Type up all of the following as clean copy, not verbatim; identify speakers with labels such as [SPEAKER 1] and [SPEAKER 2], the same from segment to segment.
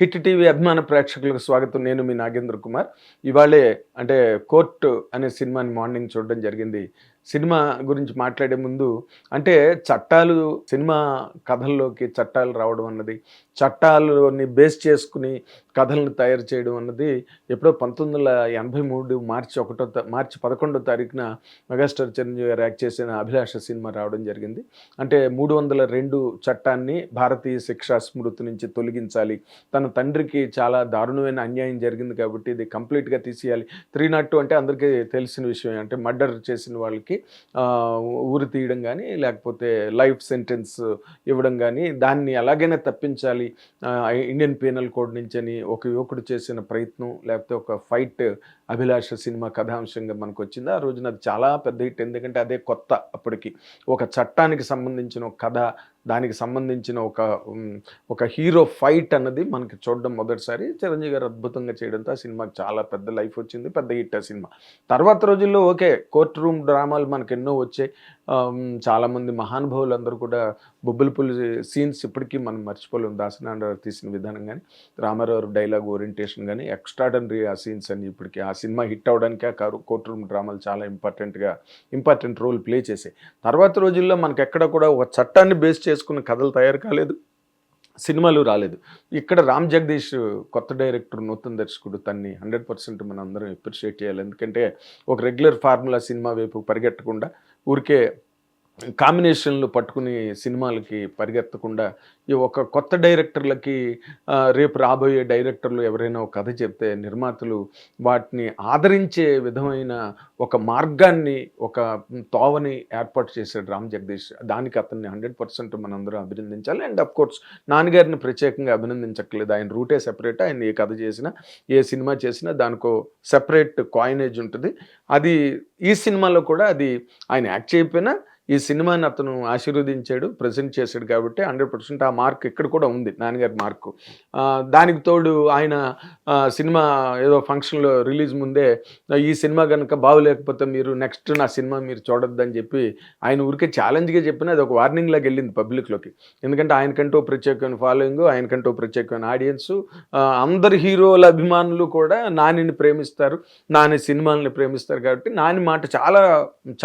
[SPEAKER 1] Hit TV అభిమాన ప్రేక్షకులకు స్వాగతం. నేను మీ నాగేంద్ర కుమార్. ఇవాళే అంటే కోర్టు అనే సినిమాని మార్నింగ్ చూడడం జరిగింది. సినిమా గురించి మాట్లాడే ముందు అంటే చట్టాలు సినిమా కథల్లోకి చట్టాలు రావడం అన్నది, చట్టాలని బేస్ చేసుకుని కథలను తయారు చేయడం అన్నది ఎప్పుడో 1983 మార్చి 11వ తారీఖున మెగాస్టార్ చిరంజీవి గారు యాక్ట్ చేసిన అభిలాష సినిమా రావడం జరిగింది. అంటే 302 చట్టాన్ని భారతీయ శిక్షా స్మృతి నుంచి తొలగించాలి. తన తండ్రికి చాలా దారుణమైన అన్యాయం జరిగింది కాబట్టి ఇది కంప్లీట్గా తీసేయాలి. 302 అంటే అందరికీ తెలిసిన విషయం. అంటే మర్డర్ చేసిన వాళ్ళకి ఊరి తీయడం కానీ లేకపోతే లైఫ్ సెంటెన్స్ ఇవ్వడం కానీ దాన్ని ఎలాగైనా తప్పించాలి ఇండియన్ పీనల్ కోడ్ నుంచి అని ఒక యువకుడు చేసిన ప్రయత్నం, లేకపోతే ఒక ఫైట్ అభిలాష సినిమా కథాంశంగా మనకు వచ్చింది. ఆ రోజున అది చాలా పెద్ద హిట్. ఎందుకంటే అదే కొత్త, అప్పటికి ఒక చట్టానికి సంబంధించిన ఒక కథ, దానికి సంబంధించిన ఒక హీరో ఫైట్ అన్నది మనకి చూడడం మొదటిసారి. చిరంజీవి గారు అద్భుతంగా చేయడంతో ఆ సినిమాకి చాలా పెద్ద లైఫ్ వచ్చింది, పెద్ద హిట్ ఆ సినిమా. తర్వాత రోజుల్లో ఓకే కోర్ట్ రూమ్ డ్రామాలు మనకు ఎన్నో వచ్చాయి. చాలామంది మహానుభావులు అందరూ కూడా బొబ్బిలిపుల్లి సీన్స్ ఇప్పటికీ మనం మర్చిపోలేం. దాసనారాయణ తీసిన విధానం కానీ, రామారావు డైలాగ్ ఓరియంటేషన్ కానీ ఎక్స్ట్రాడనరీ ఆ సీన్స్ అని. ఇప్పటికీ ఆ సినిమా హిట్ అవడానికి ఆ కోర్ట్ రూమ్ డ్రామాలు చాలా ఇంపార్టెంట్ రోల్ ప్లే చేసాయి. తర్వాత రోజుల్లో మనకు ఎక్కడ కూడా ఒక చట్టాన్ని బేస్ చేసుకున్న కథలు తయారు కాలేదు, సినిమాలు రాలేదు. ఇక్కడ రామ్ జగదీష్ కొత్త డైరెక్టర్, నూతన దర్శకుడు, తన్ని 100% మనం అందరం అప్రిషియేట్ చేయాలి. ఎందుకంటే ఒక రెగ్యులర్ ఫార్ములా సినిమా వైపు పరిగెట్టకుండా, ఊరికే కాంబినేషన్లు పట్టుకుని సినిమాలకి పరిగెత్తకుండా ఈ ఒక కొత్త డైరెక్టర్లకి రేపు రాబోయే డైరెక్టర్లు ఎవరైనా ఒక కథ చెప్తే నిర్మాతలు వాటిని ఆదరించే విధమైన ఒక మార్గాన్ని, ఒక తోవని ఏర్పాటు చేశాడు రామ్ జగదీష్. దానికి అతన్ని 100% మనందరం అభినందించాలి. అండ్ అఫ్ కోర్స్ నాన్నగారిని ప్రత్యేకంగా అభినందించట్లేదు. ఆయన రూటే సెపరేట్. ఆయన ఏ కథ చేసినా, ఏ సినిమా చేసినా దానికో సెపరేట్ కాయినేజ్ ఉంటుంది. అది ఈ సినిమాలో కూడా అది ఆయన యాక్ట్ చేయకపోయినా ఈ సినిమాని అతను ఆశీర్వదించాడు, ప్రజెంట్ చేశాడు కాబట్టి 100% ఆ మార్క్ ఇక్కడ కూడా ఉంది, నాన్నగారి మార్కు. దానికి తోడు ఆయన సినిమా ఏదో ఫంక్షన్లో రిలీజ్ ముందే ఈ సినిమా కనుక బాగోలేకపోతే మీరు నెక్స్ట్ నా సినిమా మీరు చూడొద్దని చెప్పి ఆయన ఊరికే ఛాలెంజ్గా చెప్పిన అది ఒక వార్నింగ్ లాగా వెళ్ళింది పబ్లిక్లోకి. ఎందుకంటే ఆయనకంటూ ప్రత్యేకమైన ఫాలోయింగ్, ఆయనకంటూ ప్రత్యేకమైన ఆడియన్సు, అందరు హీరోల అభిమానులు కూడా నానిని ప్రేమిస్తారు, నాని సినిమాలని ప్రేమిస్తారు కాబట్టి నాని మాట చాలా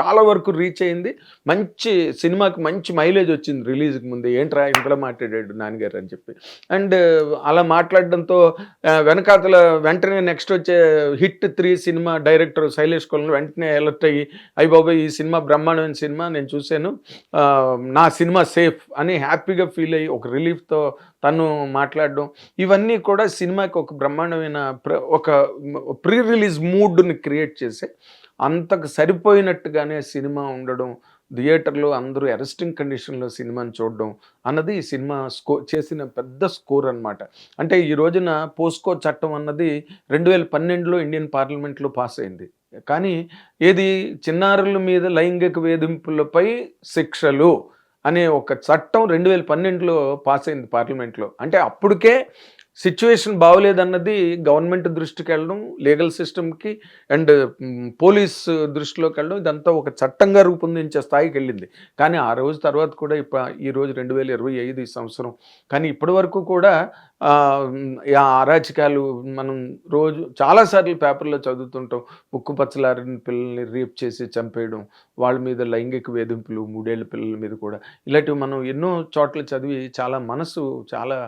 [SPEAKER 1] చాలా వరకు రీచ్ అయింది. మంచి సినిమాకి మంచి మైలేజ్ వచ్చింది రిలీజ్కి ముందు. ఏంట్రా ఇంట్లో మాట్లాడాడు నాన్నగారు అని చెప్పి. అండ్ అలా మాట్లాడడంతో వెనకాతల వెంటనే నెక్స్ట్ వచ్చే హిట్ 3 సినిమా డైరెక్టర్ శైలేష్ కొలను వెంటనే అలర్ట్ అయ్యి, అయ్యి బాబాయ్ ఈ సినిమా బ్రహ్మాండమైన సినిమా, నేను చూశాను, నా సినిమా సేఫ్ అని హ్యాపీగా ఫీల్ అయ్యి ఒక రిలీఫ్తో తను మాట్లాడడం, ఇవన్నీ కూడా సినిమాకి ఒక బ్రహ్మాండమైన ఒక ప్రీ రిలీజ్ మూడ్ని క్రియేట్ చేసి అంతకు సరిపోయినట్టుగానే సినిమా ఉండడం, థియేటర్లో అందరూ అరెస్టింగ్ కండిషన్లో సినిమాని చూడడం అన్నది ఈ సినిమా చేసిన పెద్ద స్కోర్ అనమాట. అంటే ఈ రోజున పోస్కో చట్టం అన్నది 2012లో ఇండియన్ పార్లమెంట్లో పాస్ అయింది. కానీ ఏది చిన్నారుల మీద లైంగిక వేధింపులపై శిక్షలు అనే ఒక చట్టం 2012లో పాస్ అయింది పార్లమెంట్లో. అంటే అప్పటికే సిచ్యువేషన్ బాగోలేదన్నది గవర్నమెంట్ దృష్టికి వెళ్ళడం, లీగల్ సిస్టమ్కి అండ్ పోలీస్ దృష్టిలోకి వెళ్ళడం, ఇదంతా ఒక చట్టంగా రూపొందించే స్థాయికి వెళ్ళింది. కానీ ఆ రోజు తర్వాత కూడా ఈరోజు 2025 ఈ సంవత్సరం, కానీ ఇప్పటి వరకు కూడా అరాచకాలు మనం రోజు చాలాసార్లు పేపర్లో చదువుతుంటాం. ముక్కు పచ్చలారిన పిల్లల్ని రేప్ చేసి చంపేయడం, వాళ్ళ మీద లైంగిక వేధింపులు, 3 ఏళ్ల పిల్లల మీద కూడా, ఇలాంటివి మనం ఎన్నో చోట్ల చదివి చాలా మనసు చాలా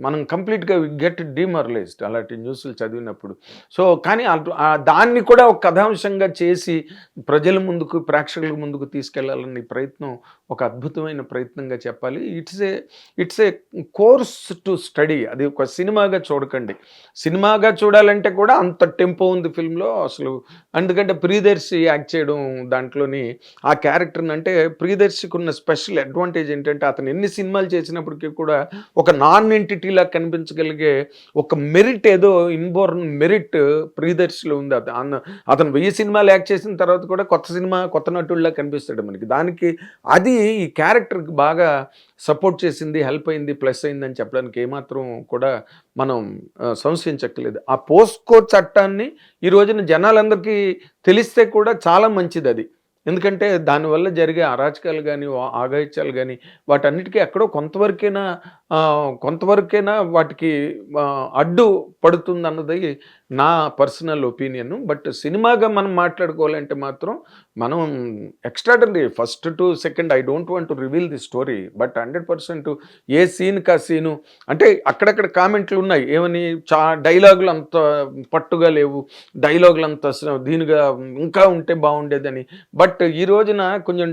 [SPEAKER 1] మనం కంప్లీట్గా గెట్ డిమరలైజ్డ్ అలాంటి న్యూస్లు చదివినప్పుడు. సో కానీ దాన్ని కూడా ఒక కథాంశంగా చేసి ప్రజల ముందుకు, ప్రేక్షకుల ముందుకు తీసుకెళ్లాలనే ప్రయత్నం ఒక అద్భుతమైన ప్రయత్నంగా చెప్పాలి. It's a course to study. అది ఒక సినిమాగా చూడకండి. సినిమాగా చూడాలంటే కూడా అంత టెంపో ఉంది ఫిల్మ్లో అసలు. ఎందుకంటే ప్రియదర్శి యాక్ట్ చేయడం దాంట్లోని ఆ క్యారెక్టర్ని, అంటే ప్రియదర్శికి ఉన్న స్పెషల్ అడ్వాంటేజ్ ఏంటంటే అతను ఎన్ని సినిమాలు చేసినప్పటికీ కూడా ఒక నాన్ ఎంటిటీలా కనిపించగలిగే ఒక మెరిట్, ఏదో ఇన్బోర్న్ మెరిట్ ప్రియదర్శిలో ఉంది. అతను 1000 సినిమాలు యాక్ట్ చేసిన తర్వాత కూడా కొత్త నటుడిలా కనిపిస్తాడు మనకి. దానికి అది ఈ క్యారెక్టర్కి బాగా సపోర్ట్ చేసింది, హెల్ప్ అయింది, ప్లస్ అయిందని చెప్పడానికి ఏమాత్రం కూడా మనం సంశయించక్కర్లేదు. ఆ పోస్కో చట్టాన్ని ఈ రోజున జనాలందరికీ తెలిస్తే కూడా చాలా మంచిది. అది ఎందుకంటే దానివల్ల జరిగే అరాచకాలు గానీ, ఆఘాయిత్యాలు గానీ వాటన్నిటికీ ఎక్కడో కొంతవరకైనా వాటికి అడ్డు పడుతుందన్నది నా పర్సనల్ ఒపీనియన్. బట్ సినిమాగా మనం మాట్లాడుకోవాలంటే మాత్రం మనం extraordinary first to second I don't want to reveal the story. But 100% ఏ సీన్‌కా సీను అంటే అక్కడక్కడ కామెంట్లు ఉన్నాయి. ఏమని డైలాగులు అంత పట్టుగా లేవు. డైలాగులు అంత దీనిగా ఇంకా ఉంటే బాగుండేదని. బట్ ఈ రోజున కొంచెం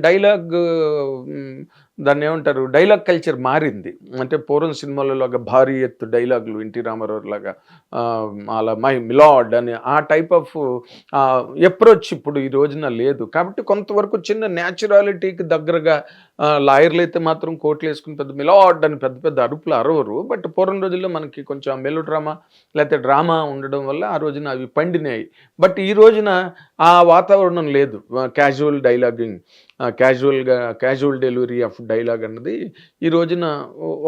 [SPEAKER 1] దాన్ని ఏమంటారు, డైలాగ్ కల్చర్ మారింది. అంటే పూర్వం సినిమాలలాగా భారీ ఎత్తు డైలాగులు ఎన్టీ రామారావు లాగా అలా మై మిలాడ్ అని ఆ టైప్ ఆఫ్ అప్రోచ్ ఇప్పుడు ఈ రోజున లేదు. కాబట్టి కొంతవరకు చిన్న న్యాచురాలిటీకి దగ్గరగా లాయర్లు అయితే మాత్రం కోట్లు వేసుకుని పెద్ద మిలాడ్ అని పెద్ద పెద్ద అరుపులు అరవరు. బట్ పూర్వం రోజుల్లో మనకి కొంచెం మెలో డ్రామా లేకపోతే డ్రామా ఉండడం వల్ల ఆ రోజున అవి పండినాయి. బట్ ఈ రోజున ఆ వాతావరణం లేదు. Casual dialoging, casual delivery of dialogue అన్నది ఈ రోజున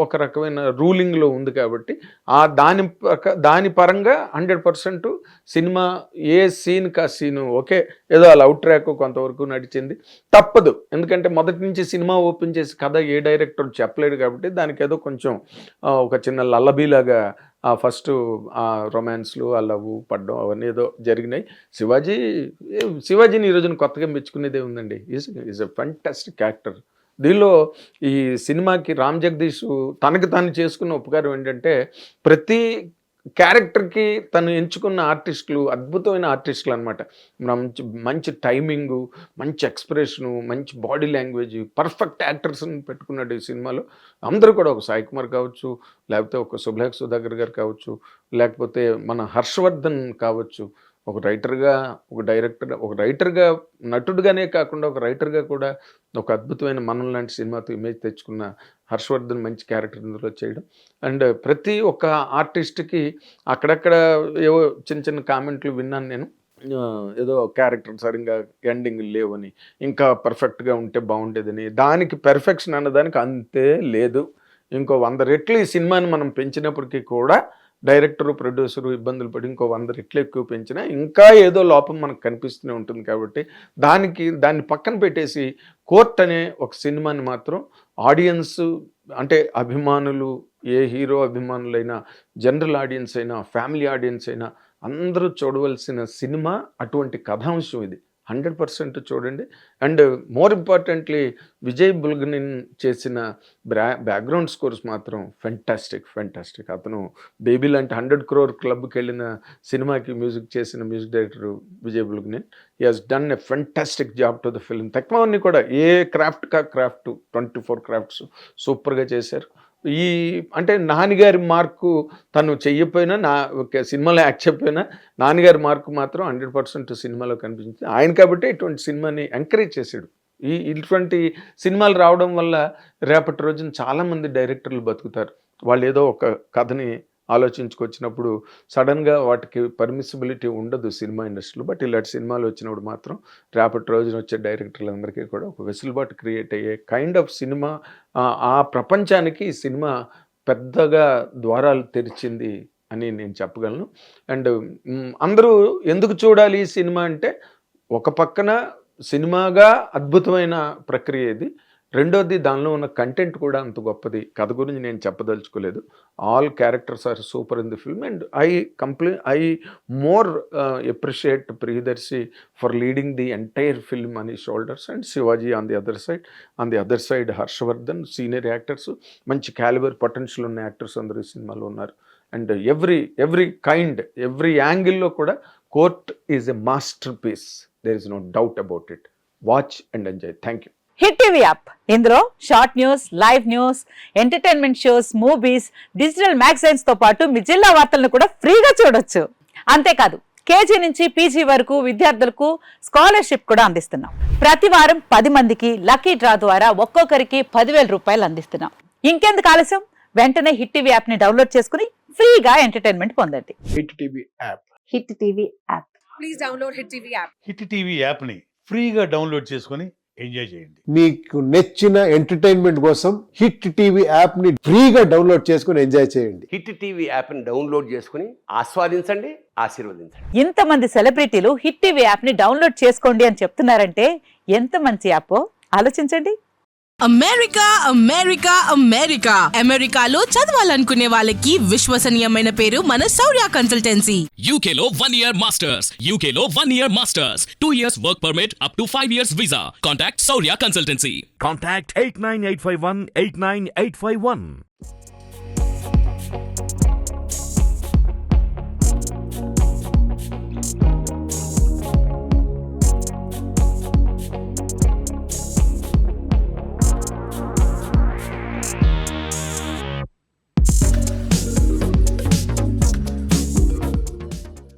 [SPEAKER 1] ఒక రకమైన రూలింగ్లో ఉంది. కాబట్టి దాని పరంగా 100% సినిమా ఏ సీన్‌కా సీను ఓకే, ఏదో ఆ లవ్ ట్రాక్ కొంతవరకు నడిచింది, తప్పదు. ఎందుకంటే మొదటి నుంచి సినిమా ఓపెన్ చేసి కథ ఏ డైరెక్టర్ చెప్పలేడు కాబట్టి దానికి ఏదో కొంచెం ఒక చిన్న లల్లబీలాగా ఫస్ట్ ఆ రొమాన్స్లు, ఆ లవ్ పడ్డం అవన్నీ ఏదో జరిగినాయి. శివాజీని ఈ రోజున కొత్తగా మెచ్చుకునేదే ఉందండి. Is a fantastic actor. దీనిలో ఈ సినిమాకి రామ్ జగదీష్ తనకు తాను చేసుకున్న ఉపకారం ఏంటంటే ప్రతి క్యారెక్టర్కి తను ఎంచుకున్న ఆర్టిస్టులు అద్భుతమైన ఆర్టిస్టులు అనమాట. మంచి టైమింగు, మంచి ఎక్స్ప్రెషను, మంచి బాడీ లాంగ్వేజ్, పర్ఫెక్ట్ యాక్టర్స్ని పెట్టుకున్నాడు ఈ సినిమాలో. అందరూ కూడా ఒక సాయి కుమార్ కావచ్చు, లేకపోతే ఒక శుభలేఖ సుధాకర్ గారు కావచ్చు, లేకపోతే మన హర్షవర్ధన్ కావచ్చు, ఒక రైటర్గా, ఒక రైటర్గా, నటుడుగానే కాకుండా ఒక రైటర్గా కూడా ఒక అద్భుతమైన మనం లాంటి సినిమాతో ఇమేజ్ తెచ్చుకున్న హర్షవర్ధన్ మంచి క్యారెక్టర్ ఇందులో చేయడం. అండ్ ప్రతి ఒక్క ఆర్టిస్ట్కి అక్కడక్కడ ఏవో చిన్న చిన్న కామెంట్లు విన్నాను నేను. ఏదో క్యారెక్టర్ సరిగ్గా ఎండింగ్ లేవని, ఇంకా పర్ఫెక్ట్గా ఉంటే బాగుండేదని. దానికి పెర్ఫెక్షన్ అన్నదానికి అంతే లేదు. ఇంకో 100 రెట్లు ఈ సినిమాని మనం పెంచినప్పటికీ కూడా డైరెక్టరు, ప్రొడ్యూసరు ఇబ్బందులు పడి ఇంకో 100 రెట్లు ఎక్కువ పెంచినా ఇంకా ఏదో లోపం మనకు కనిపిస్తూనే ఉంటుంది. కాబట్టి దాన్ని పక్కన పెట్టేసి కోర్ట్ అనే ఒక సినిమాని మాత్రం ఆడియన్స్ అంటే అభిమానులు, ఏ హీరో అభిమానులైనా, జనరల్ ఆడియన్స్ అయినా, ఫ్యామిలీ ఆడియన్స్ అయినా అందరూ చూడవలసిన సినిమా. అటువంటి కథాంశం ఇది. 100% చూడండి. And more importantly Vijay Bulganin చేసిన బ్యాక్గ్రౌండ్ స్కోర్స్ మాత్రం ఫెంటాస్టిక్. అతను బేబీ లాంటి 100 crore క్లబ్కి వెళ్ళిన సినిమాకి మ్యూజిక్ చేసిన music director Vijay Bulganin. He has done a fantastic job to the film. తక్కువన్నీ కూడా ఏ క్రాఫ్ట్ 24 క్రాఫ్ట్స్ సూపర్గా చేశారు. అంటే నాన్నగారి మార్కు తను చెయ్యకపోయినా, సినిమాలో యాక్ట్ చెప్పినా నాన్నగారి మార్కు మాత్రం 100% సినిమాలో కనిపించింది. ఆయన కాబట్టి ఇటువంటి సినిమాని ఎంకరేజ్ చేశాడు. ఇటువంటి సినిమాలు రావడం వల్ల రేపటి రోజున చాలామంది డైరెక్టర్లు బతుకుతారు. వాళ్ళు ఏదో ఒక కథని ఆలోచించుకొచ్చినప్పుడు సడన్గా వాటికి పర్మిసిబిలిటీ ఉండదు సినిమా ఇండస్ట్రీలో. బట్ ఇలాంటి సినిమాలు వచ్చినప్పుడు మాత్రం రేపటి రోజున వచ్చే డైరెక్టర్లందరికీ కూడా ఒక వెసులుబాటు క్రియేట్ అయ్యే కైండ్ ఆఫ్ సినిమా. ఆ ప్రపంచానికి ఈ సినిమా పెద్దగా ద్వారాలు తెరిచింది అని నేను చెప్పగలను. అండ్ అందరూ ఎందుకు చూడాలి ఈ సినిమా అంటే, ఒక పక్కన సినిమాగా అద్భుతమైన ప్రక్రియ ఇది. రెండోది దానిలో ఉన్న కంటెంట్ కూడా అంత గొప్పది. కథ గురించి నేను చెప్పదలుచుకోలేదు. All characters are super in the film. And I more appreciate Priyadarshi for leading the entire film on his shoulders and Shivaji on the other side Harshavardhan, senior actors, మంచి క్యాలిబర్ పొటెన్షియల్ ఉన్న యాక్టర్స్ అందరూ ఈ సినిమాలో ఉన్నారు. అండ్ ఎవ్రీ యాంగిల్లో కూడా Court is a masterpiece. There is no doubt about it. Watch and enjoy. Thank you.
[SPEAKER 2] Hit TV app, ఇందులో short news, live news, entertainment shows, movies, digital magazines తో పాటు మీ జిల్లా వార్తలను కూడా ఫ్రీగా చూడొచ్చు. అంతేకాదు కేజీ నుంచి పీజీ వరకు విద్యార్థులకు స్కాలర్షిప్ కూడా అందిస్తున్నాం. ప్రతి వారం 10 మందికి లక్కీ డ్రా ద్వారా ఒక్కొక్కరికి 10,000 రూపాయలు అందిస్తున్నాం. ఇంకెందుకు ఆలస్యం, వెంటనే హిట్ టీవీ యాప్ ని డౌన్లోడ్ చేసుకుని ఫ్రీగా ఎంటర్టైన్మెంట్ పొందండి.
[SPEAKER 1] Hit TV app.
[SPEAKER 2] Hit TV app.
[SPEAKER 3] Please download hit TV app.
[SPEAKER 4] Hit TV app ని ఫ్రీగా డౌన్లోడ్ చేసుకొని ఎంజాయ్ చేయండి.
[SPEAKER 5] మీకు నచ్చిన ఎంటర్టైన్మెంట్ కోసం హిట్ టీవీ యాప్ ని ఫ్రీగా డౌన్లోడ్ చేసుకుని ఎంజాయ్ చేయండి.
[SPEAKER 6] హిట్ టీవీ యాప్ ని డౌన్లోడ్ చేసుకుని ఆస్వాదించండి, ఆశీర్వదించండి.
[SPEAKER 2] ఇంతమంది సెలబ్రిటీలు హిట్ టీవీ యాప్ ని డౌన్లోడ్ చేసుకోండి అని చెప్తున్నారంటే ఎంత మంచి యాప్ ఆలోచించండి.
[SPEAKER 7] అమెరికా అమెరికా అమెరికా అమెరికాలో చదవాలనుకునే వాళ్ళకి విశ్వసనీయమైన పేరు మన శౌర్య consultancy.
[SPEAKER 8] UK Law 1 Year Masters. UK Law 1 Year Masters. 2 years work permit up to 5 years visa. Contact Saurya Consultancy.
[SPEAKER 9] Contact 89851 89851.